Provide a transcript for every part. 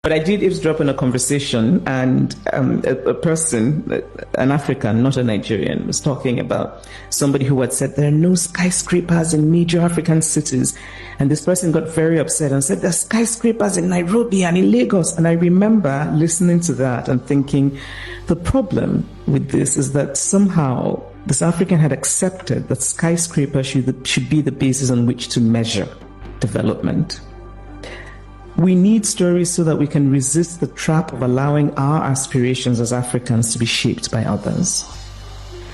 But I did eavesdrop on a conversation, and a person, an African, not a Nigerian, was talking about somebody who had said there are no skyscrapers in major African cities. And this person got very upset and said, there's skyscrapers in Nairobi and in Lagos. And I remember listening to that and thinking, the problem with this is that somehow this African had accepted that skyscrapers should be the basis on which to measure development. We need stories so that we can resist the trap of allowing our aspirations as Africans to be shaped by others.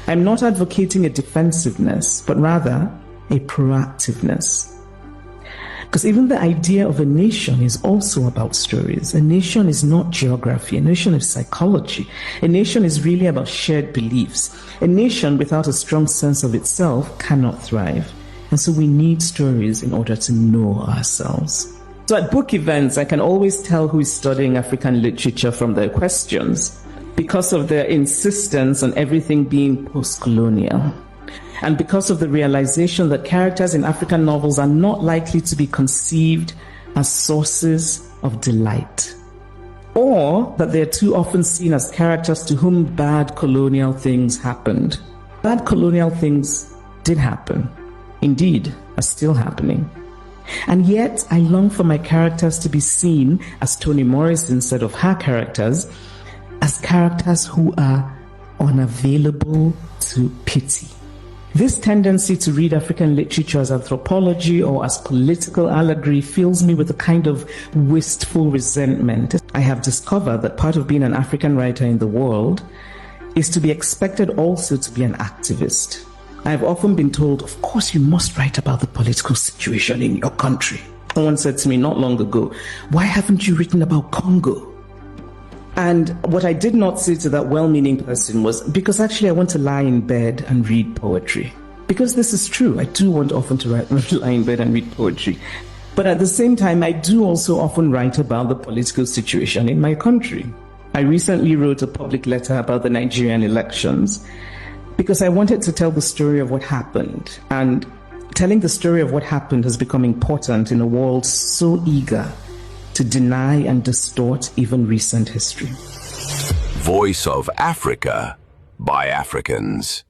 I'm not advocating a defensiveness, but rather a proactiveness. Because even the idea of a nation is also about stories. A nation is not geography. A nation is psychology. A nation is really about shared beliefs. A nation without a strong sense of itself cannot thrive. And so we need stories in order to know ourselves. So at book events, I can always tell who is studying African literature from their questions because of their insistence on everything being post-colonial, and because of the realization that characters in African novels are not likely to be conceived as sources of delight, or that they're too often seen as characters to whom bad colonial things happened. Bad colonial things did happen, indeed, are still happening. And yet, I long for my characters to be seen, as Toni Morrison said of her characters, as characters who are unavailable to pity. This tendency to read African literature as anthropology or as political allegory fills me with a kind of wistful resentment. I have discovered that part of being an African writer in the world is to be expected also to be an activist. I've often been told, of course, you must write about the political situation in your country. Someone said to me not long ago, why haven't you written about Congo? And what I did not say to that well-meaning person was, because actually I want to lie in bed and read poetry. Because this is true, I do want often to lie in bed and read poetry. But at the same time, I do also often write about the political situation in my country. I recently wrote a public letter about the Nigerian elections, because I wanted to tell the story of what happened. And telling the story of what happened has become important in a world so eager to deny and distort even recent history. Voice of Africa by Africans.